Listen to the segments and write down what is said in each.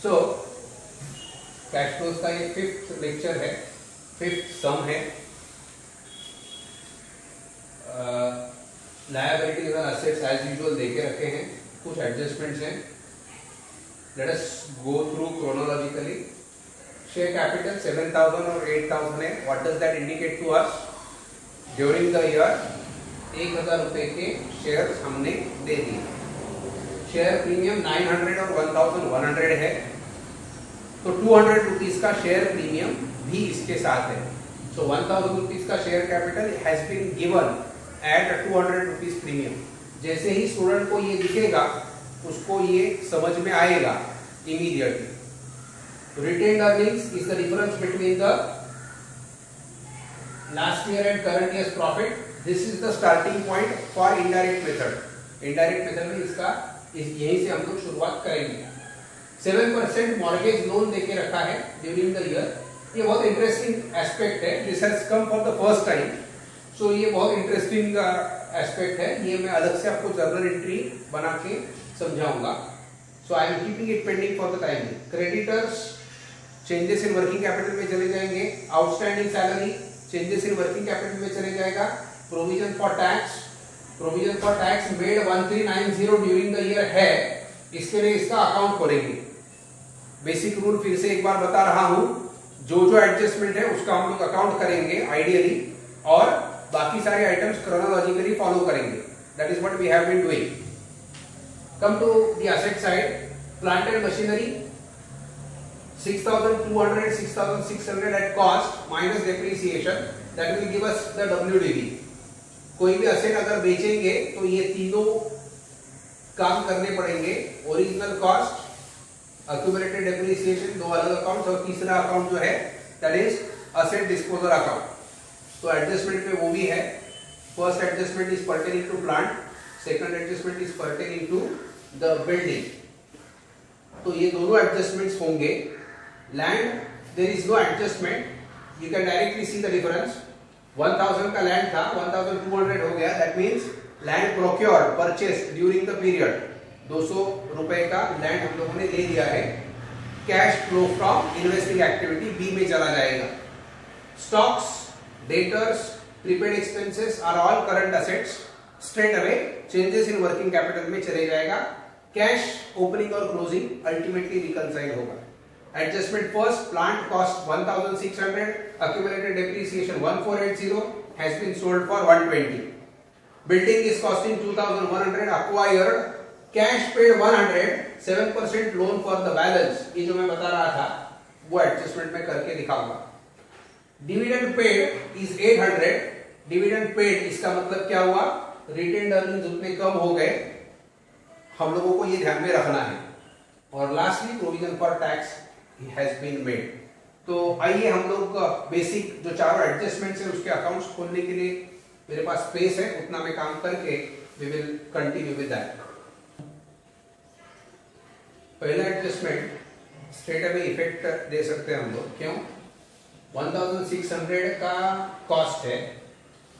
So cash flows का ये 5th lecture है, 5th सम है। लायबिलिटीज और एसेट्स एज यूजुअल देके रखे हैं, कुछ एडजस्टमेंट्स हैं। Let us go through chronologically. Share capital 7,000 और 8,000 है। What does that indicate to us? During the year 1,000 रुपए के शेयर्स हमने दे दिए। शेयर प्रीमियम 900 और 1,100 है, तो 200 रुपीज का शेयर प्रीमियम भी इसके साथ है। सो 1,000 रुपीज का share capital has been given at 200 rupees premium. जैसे ही स्टूडेंट को ये दिखेगा उसको ये समझ में आएगा immediately. Retained earnings is the difference between the last year and current year profit. This is the starting point for indirect method. Indirect method में इसका यहीं से हम लोग शुरुआत करेंगे। 7% मॉर्गेज लोन देके रखा है ड्यूरिंग द ईयर। ये बहुत इंटरेस्टिंग एस्पेक्ट है। This has come for the first time, so ये बहुत इंटरेस्टिंग एस्पेक्ट है। ये मैं अलग से आपको जर्नल एंट्री बना के समझाऊंगा। So I am keeping it pending for the time. Creditors changes in working capital में चले जाएंगे। Outstanding salary changes in working capital में चले जाएगा। Provision for tax made 1390 during the year है, इसके लिए इसका अकाउंट खोलेंगे। बेसिक रूल फिर से एक बार बता रहा हूं, जो एडजस्टमेंट है उसका हम लोग अकाउंट करेंगे आइडियली, और बाकी सारे आइटम्स क्रोनोलॉजिकली फॉलो करेंगे। That is what we have been doing. Come to the asset side. Plant and machinery 6,200 6,600 at cost minus depreciation, that will give us the WDV। कोई भी असेट अगर बेचेंगे तो ये तीनों काम करने पड़ेंगे। ओरिजिनल कॉस्ट, अक्यूमुलेटेड डेप्रिसिएशन, दो अलग अकाउंट्स, और तीसरा अकाउंट जो है that is asset disposal account. तो एडजस्टमेंट में वो भी है। First adjustment is pertaining to plant, second adjustment is pertaining to the building. तो ये दोनों एडजस्टमेंट्स होंगे। Land there is no adjustment, you can directly see the difference. 1,000 का लैंड था, 1,200 हो गया। That means land procured, purchased during the period. 200 रुपए का लैंड हम लोगों ने ले लिया है। Cash flow from investing activity B में चला जाएगा। Stocks, debtors, prepaid expenses are all current assets. Straight away changes in working capital में चले जाएगा। कैश ओपनिंग और क्लोजिंग अल्टीमेटली रिकंसाइल होगा। Adjustment first, plant cost 1,600, accumulated depreciation 1,480 has been sold for 120. Building is costing 2,100, acquired, cash paid 100, 7% loan for the balance। ये जो मैं बता रहा था वो एडजस्टमेंट में करके दिखाऊंगा। Dividend paid is 800। Dividend paid इसका मतलब क्या हुआ? रिटेन्ड अर्निंग्स उतने कम हो गए, हम लोगों को ये ध्यान में रखना है। और lastly provision for tax has been made. तो आइए हम लोग बेसिक जो चारों एडजस्टमेंट्स है उसके अकाउंट्स खोलने के लिए मेरे पास स्पेस है, उतना में काम करके we will continue with that. पहला एडजस्टमेंट स्ट्रेट अवे इफेक्ट दे सकते हैं हम लोग। क्यों? 1,600 का कॉस्ट है,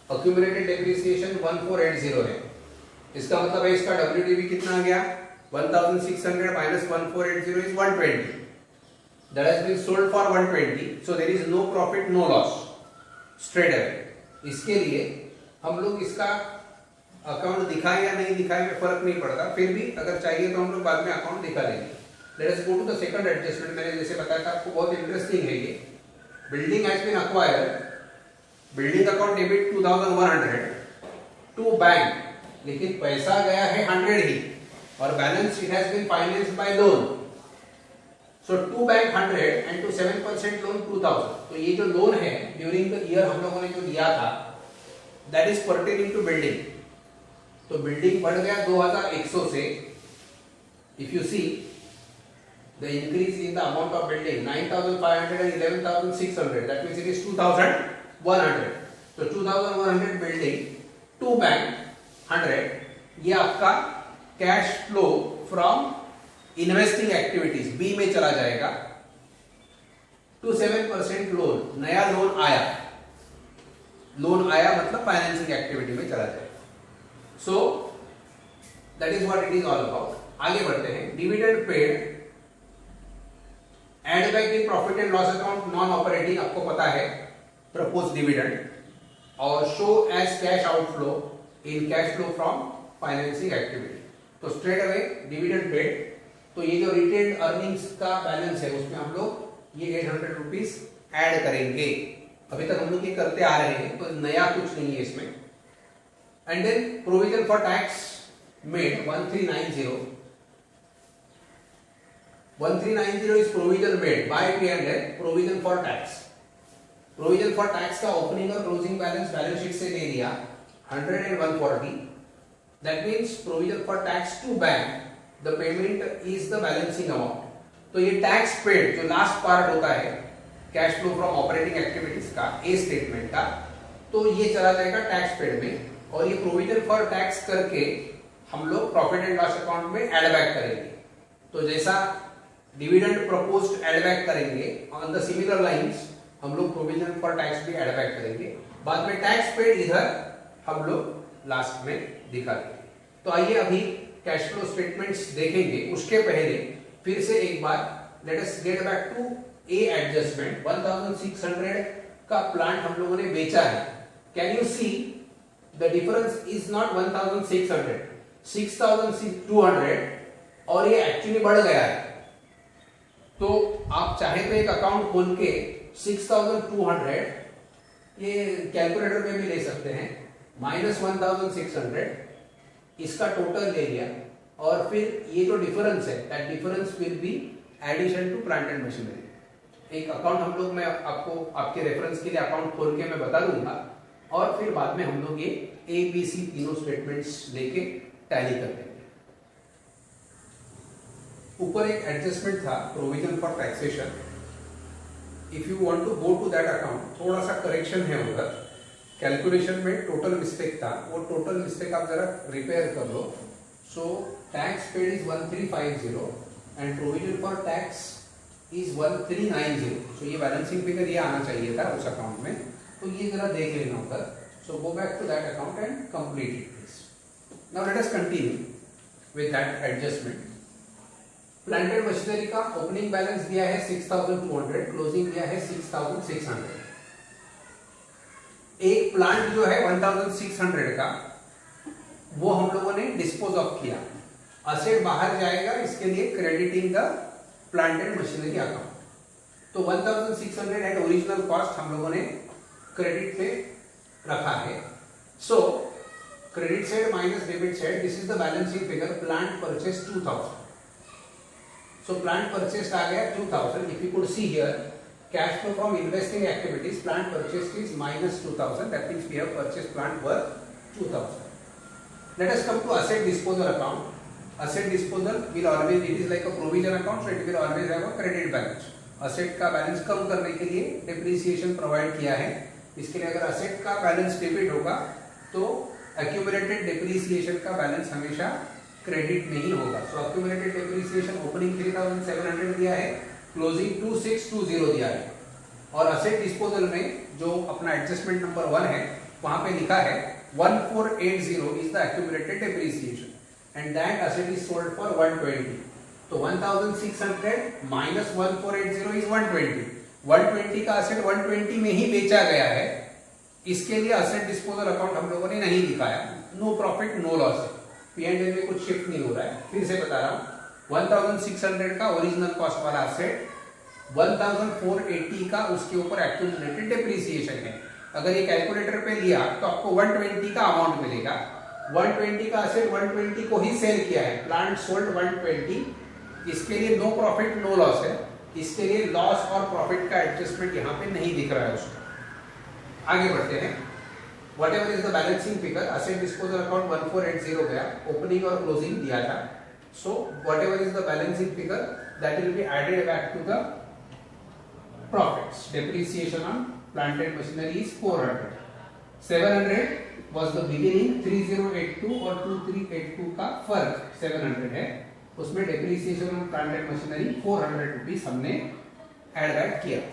अक्यूमुलेटेड डेप्रिसिएशन 1,480 है। इसका मतलब है इसका WDV कितना आ गया? 1,600 minus 1,480 is 120। That has been sold for 120, so there is no profit, no loss straight away। इसके लिए हम लोग इसका अकाउंट दिखाए या नहीं दिखाए में फर्क नहीं पड़ता, फिर भी अगर चाहिए तो हम लोग बाद में अकाउंट दिखा देंगे। Let us go to the second adjustment। मैंने जैसे बताया था आपको, बहुत इंटरेस्टिंग है ये। Building has been acquired, building account debit 2,100 to bank, लेकिन पैसा गया है 100 ही, और balance sheet has been financed by loan. So to bank 100 and to 7% loan 2,000। तो ये जो लोन है ड्यूरिंग द ईयर हम लोगों ने जो लिया था that is pertaining to building. तो बिल्डिंग बढ़ गया 2,100 से। If you see the increase in the amount of building 9,500 and 11,600, that means it is 2,100। तो 2,100 बिल्डिंग टू बैंक 100, ये आपका cash flow from investing activities B में चला जाएगा। टू 7% लोन, नया लोन आया, लोन आया मतलब फाइनेंसिंग एक्टिविटी में चला जाएगा। So that is what it is all about. आगे बढ़ते हैं। Dividend paid add back in profit and loss account non operating, आपको पता है, प्रपोज डिविडेंड, और show as cash outflow in cash flow from financing activity. तो straight away dividend paid, तो ये जो रिटेन्ड अर्निंग्स का बैलेंस है उसमें हम लोग ये 800 रुपीज ऐड करेंगे। अभी तक हम लोग ये करते आ रहे हैं, तो नया कुछ नहीं है इसमें। And then provision for tax made 1390 is provision made by P&L provision for tax. Provision for tax का ओपनिंग और क्लोजिंग बैलेंस बैलेंस शीट से ले लिया 100 and 140। That means provision for tax to bank, the payment is the balancing amount. तो ये tax paid जो last part होता है cash flow from operating activities का, ए स्टेटमेंट का, तो ये चला जाएगा टैक्स पेड में, और ये प्रोविजन फॉर टैक्स करके हम लोग प्रॉफिट एंड लॉस अकाउंट में एड बैक करेंगे। तो जैसा डिविडेंड प्रपोज्ड एड बैक करेंगे, ऑन द सिमिलर लाइंस हम लोग प्रोविजन फॉर टैक्स भी एड बैक करेंगे। बाद में टैक्स पेड इधर हम लोग लास्ट में दिखा देंगे। तो आइए अभी कैश फ्लो स्टेटमेंट्स देखेंगे, उसके पहले फिर से एक बार let us get back to a adjustment. 1600 का प्लांट हम लोगों ने बेचा है। Can you see the difference is not 1600, 6200, और ये एक्चुअली बढ़ गया है। तो आप चाहे तो एक अकाउंट खोल के 6200 ये कैलकुलेटर में भी ले सकते हैं, माइनस 1600 इसका टोटल ले लिया, और फिर ये जो डिफरेंस है that difference will be addition to plant and machinery. एक अकाउंट हम लोग, मैं आपको आपके रेफरेंस के लिए अकाउंट खोल के मैं बता दूंगा, और फिर बाद में हम लोग ये ए बी सी तीनों स्टेटमेंट्स लेके टैली कर देंगे। ऊपर एक एडजस्टमेंट था provision for taxation. If you want to go to that account, थोड़ा सा करेक्शन है उधर, कैलकुलेशन में टोटल मिस्टेक था, वो टोटल मिस्टेक आप जरा रिपेयर कर लो। So tax paid is 1350 and provision for tax is 1390। So ये बैलेंसिंग फिगर ये आना चाहिए था उस अकाउंट में, तो ये जरा देख लेना उधर। So go back to that account and complete it please. Now let us continue with that adjustment. Plant and machinery का ओपनिंग बैलेंस दिया है 6200, क्लोजिंग दिया है 6600। एक प्लांट जो है 1600 का, वो हम लोगों ने डिस्पोज ऑफ किया, असेट बाहर जाएगा, इसके लिए crediting the plant and machinery account. तो 1600 एट ओरिजिनल कॉस्ट हम लोगों ने क्रेडिट पे रखा है। सो credit side minus debit side, this is the balancing figure. Plant purchase 2000, so plant purchased आ गया 2000। if you could see here cash flow from investing activities, plant purchased is minus 2000, that means we have purchased plant worth 2000. Let us come to asset disposal account. Asset disposal will always, it is like a provision account, so it will always have a credit balance. asset का balance कम करने के लिए depreciation provide किया है। इसके लिए अगर asset का बैलेंस डेबिट होगा तो accumulated depreciation का बैलेंस हमेशा क्रेडिट में ही होगा। सो एक्यूमुलेटेड डेप्रिसिएशन ओपनिंग 3700 दिया है, क्लोजिंग 2620 दिया है, और असेट डिस्पोजल में जो अपना एडजस्टमेंट नंबर 1 है वहां पे लिखा है 1480 is the accumulated depreciation and that asset is sold for 120। तो 1600 माइनस 1480 इज 120। 120 का असेट 120 में ही बेचा गया है, इसके लिए असेट डिस्पोजल अकाउंट हम लोगों ने नहीं लिखाया। नो प्रॉफिट नो लॉस है, P&L में कुछ शिफ्ट नहीं हो रहा है। फिर से बता रहा हूं, 1600 का ओरिजिनल कॉस्ट वाला एसेट, 1480 का उसके ऊपर एक्यूमुलेटेड डेप्रिसिएशन है। अगर ये कैलकुलेटर पे लिया तो आपको 120 का अमाउंट मिलेगा। 120 का एसेट 120 को ही सेल किया है, प्लांट सोल्ड 120, इसके लिए नो प्रॉफिट नो लॉस है, इसके लिए लॉस और प्रॉफिट का एडजस्टमेंट यहाँ पे नहीं दिख रहा है उसको। आगे बढ़ते हैं। Whatever is the balancing figure, asset disposal account 1480 गया, ओपनिंग और क्लोजिंग दिया था। So whatever is the balancing figure that will be added back to the profits. Depreciation on plant and machinery is 400. 700 was the beginning, 3082 और 2382 का फर्क 700 है, उसमें depreciation on plant and machinery 400 rupees हमने add back किया।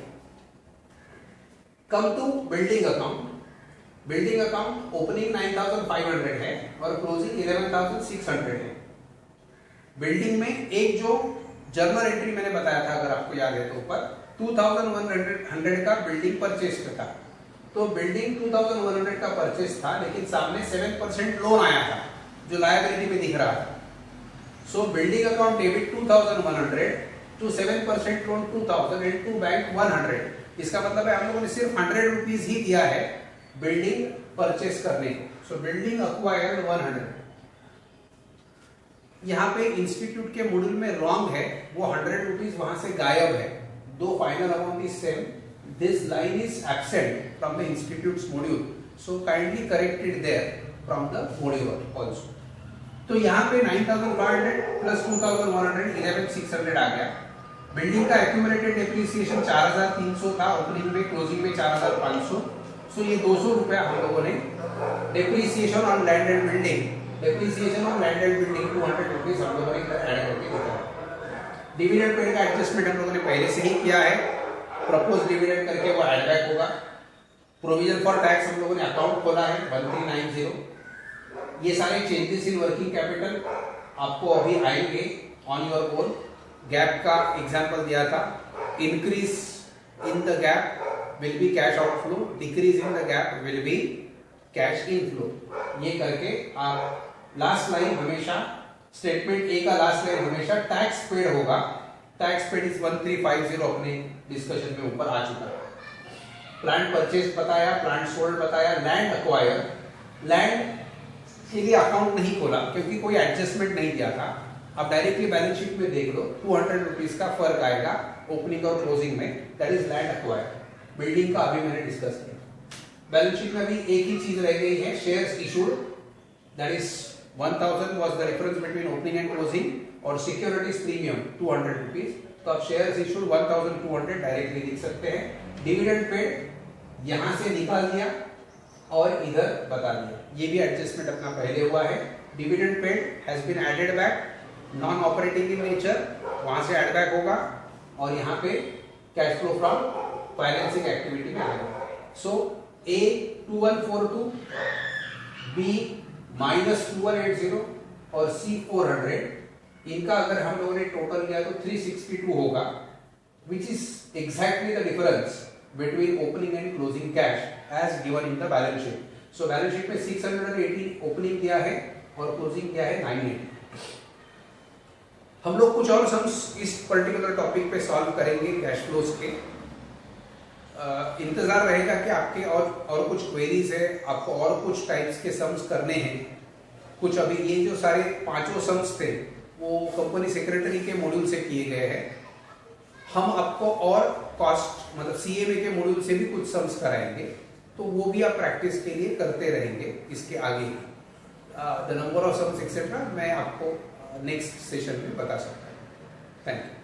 Come to building account. Building account opening 9500 है और closing 11600 है। बिल्डिंग में एक जो जर्नल एंट्री मैंने बताया था अगर आपको याद है तो ऊपर 2100 का बिल्डिंग परचेज था, तो बिल्डिंग 2100 का परचेज था, लेकिन सामने 7% लोन आया था जो लायबिलिटी में दिख रहा था। So building account debit 2100 to 7% loan 2000 and to bank 100। इसका मतलब है हम लोगों ने सिर्फ 100 रुपीज ही दिया है बिल्डिंग परचेस करने को। सो बिल्डिंग अक्वायर्ड 100। यहाँ पे इंस्टीट्यूट के मॉड्यूल में रॉन्ग है, वो 100 रुपीज वहां से गायब है, though final amount is same, this line is absent from the institute's module, so kindly correct it there from the module also. तो यहाँ पे 9500 प्लस 2100 11600 आ गया। बिल्डिंग का एक्यूमुलेटेड डेप्रिसिएशन 4300 था, ओपनिंग में क्लोजिंग में 4500। सो ये 200 रुपया हम लोगों ने depreciation on land and building, depreciation on land and building 200 rupees हम लोगों ने इधर ऐड करके दिया। डिविडेंड पेड का एडजस्टमेंट हम लोगों ने पहले से ही किया है, प्रपोज डिविडेंड करके वो ऐड बैक होगा। प्रोविजन फॉर टैक्स हम लोगों ने अकाउंट खोला है 1390। ये सारे चेंजेस इन वर्किंग कैपिटल आपको अभी आएंगे ऑन योर ओन। गैप का एग्जांपल दिया था, increase in the gap will be cash outflow, decrease in the gap will be cash inflow. ये करके आप लास्ट लाइन हमेशा स्टेटमेंट ए का लास्ट लाइन हमेशा टैक्स पेड होगा। टैक्स पेड इज 1350 अपने डिस्कशन में ऊपर आ चुका है। प्लांट परचेज बताया, प्लांट सोल्ड बताया, लैंड अक्वायर, लैंड के लिए अकाउंट नहीं खोला क्योंकि कोई एडजस्टमेंट नहीं दिया था। अब डायरेक्टली बैलेंस शीट में देख लो, 200 रुपीज का फर्क आएगा ओपनिंग और क्लोजिंग में, that is land acquire. Building का अभी मैंने डिस्कस किया। बैलेंस शीट में भी एक ही चीज रह गई है, shares issued, that is 1000 was the difference between opening and closing, और सिक्योरिटीज प्रीमियम 200 रुपीज। तो अब शेयर्स इशूड 1200 डायरेक्टली लिख सकते हैं। डिविडेंड पेड यहां से निकाल दिया और इधर बता दिया, ये भी एडजस्टमेंट अपना पहले हुआ है। Dividend paid has been added back, non operating in nature, वहां से एड बैक होगा, और यहाँ पे cash flow from financing activity में आएगा। सो ए 2142, बी -2180 और सी 400, इनका अगर हम लोगों ने टोटल किया तो 362 होगा, which is exactly the difference between opening and closing cash as given in the balance sheet. So balance sheet में 680 opening किया है और closing किया है 980। हम लोग कुछ और सम्स इस पर्टिकुलर टॉपिक पे सॉल्व करेंगे कैश फ्लोज के। इंतजार रहेगा कि आपके और कुछ क्वेरीज है, आपको और कुछ टाइप्स के सम्स करने हैं। कुछ अभी ये जो सारे पांचों सम्स थे वो कंपनी सेक्रेटरी के मॉड्यूल से किए गए हैं। हम आपको और कॉस्ट मतलब सीएमए के मॉड्यूल से भी कुछ सम्स कराएंगे, तो वो भी आप प्रैक्टिस के लिए करते रहेंगे इसके आगे। The number of sums etcetera मैं आपको नेक्स्ट सेशन में बता सकता हूँ। Thank you.